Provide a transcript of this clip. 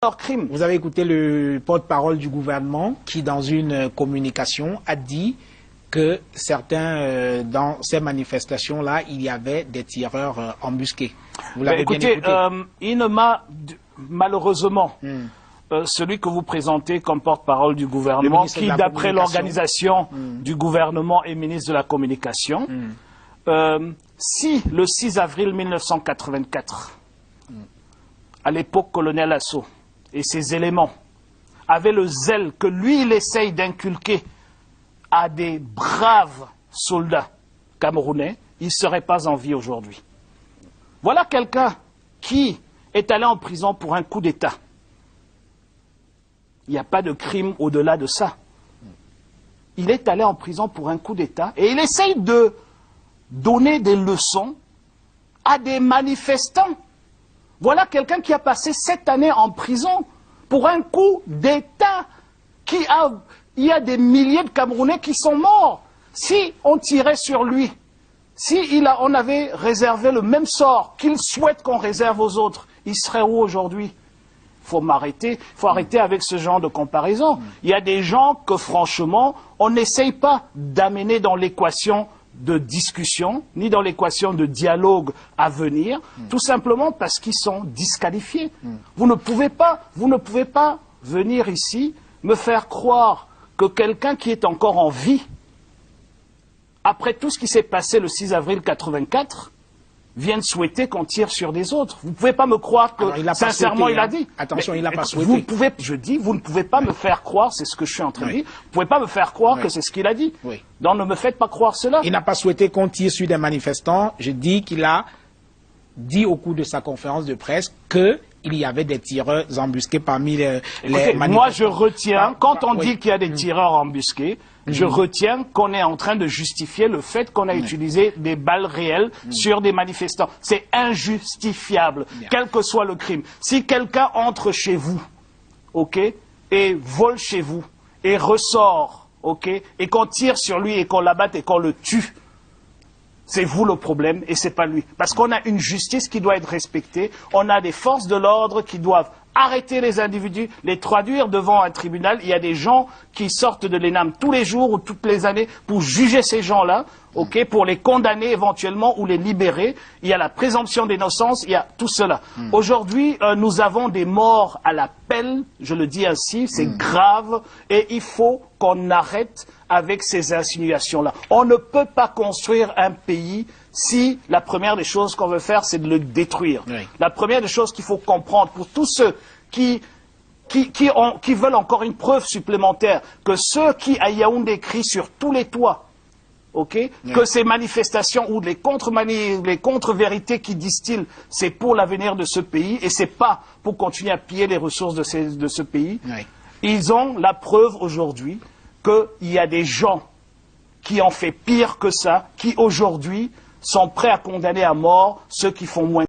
leur crime. Vous avez écouté le porte-parole du gouvernement qui, dans une communication, a dit que certains, dans ces manifestations-là, il y avait des tireurs embusqués. Vous l'avez bien écouté. Il ne m'a malheureusement... celui que vous présentez comme porte-parole du gouvernement, qui d'après l'organisation du gouvernement est ministre de la Communication, si le 6 avril 1984, à l'époque colonel Asso et ses éléments avaient le zèle que lui il essaye d'inculquer à des braves soldats camerounais, il ne serait pas en vie aujourd'hui. Voilà quelqu'un qui est allé en prison pour un coup d'État. Il n'y a pas de crime au-delà de ça. Il est allé en prison pour un coup d'État et il essaye de donner des leçons à des manifestants. Voilà quelqu'un qui a passé 7 années en prison pour un coup d'État. Il y a des milliers de Camerounais qui sont morts. Si on tirait sur lui, on avait réservé le même sort qu'il souhaite qu'on réserve aux autres, il serait où aujourd'hui ? Il faut arrêter avec ce genre de comparaison. Il y a des gens que franchement, on n'essaye pas d'amener dans l'équation de discussion, ni dans l'équation de dialogue à venir, tout simplement parce qu'ils sont disqualifiés. Vous ne pouvez pas venir ici me faire croire que quelqu'un qui est encore en vie, après tout ce qui s'est passé le 6 avril 84, viennent souhaiter qu'on tire sur des autres. Vous ne pouvez pas me croire que, sincèrement, il a dit. Attention, il n'a pas souhaité. Vous ne pouvez pas me faire croire, c'est ce que je suis en train de dire, vous ne pouvez pas me faire croire que c'est ce qu'il a dit. Donc ne me faites pas croire cela. Il n'a pas souhaité qu'on tire sur des manifestants. Je dis qu'il a dit au cours de sa conférence de presse qu'il y avait des tireurs embusqués parmi les manifestants. Moi, je retiens, quand on dit qu'il y a des tireurs embusqués, je retiens qu'on est en train de justifier le fait qu'on a utilisé des balles réelles sur des manifestants. C'est injustifiable, quel que soit le crime. Si quelqu'un entre chez vous, et vole chez vous, et ressort, et qu'on tire sur lui et qu'on l'abatte et qu'on le tue, c'est vous le problème et c'est pas lui. Parce qu'on a une justice qui doit être respectée, on a des forces de l'ordre qui doivent arrêter les individus, les traduire devant un tribunal. Il y a des gens qui sortent de l'ENAM tous les jours ou toutes les années pour juger ces gens-là, pour les condamner éventuellement ou les libérer. Il y a la présomption d'innocence, il y a tout cela. Aujourd'hui, nous avons des morts à la pelle, je le dis ainsi, c'est grave et il faut qu'on arrête avec ces insinuations-là. On ne peut pas construire un pays si la première des choses qu'on veut faire, c'est de le détruire. La première des choses qu'il faut comprendre pour tous ceux qui veulent encore une preuve supplémentaire, que ceux qui à Yaoundé crient sur tous les toits, que ces manifestations ou les contre-vérités qui distillent, c'est pour l'avenir de ce pays et c'est pas pour continuer à piller les ressources de ce pays. Ils ont la preuve aujourd'hui qu'il y a des gens qui ont fait pire que ça, qui aujourd'hui sont prêts à condamner à mort ceux qui font moins.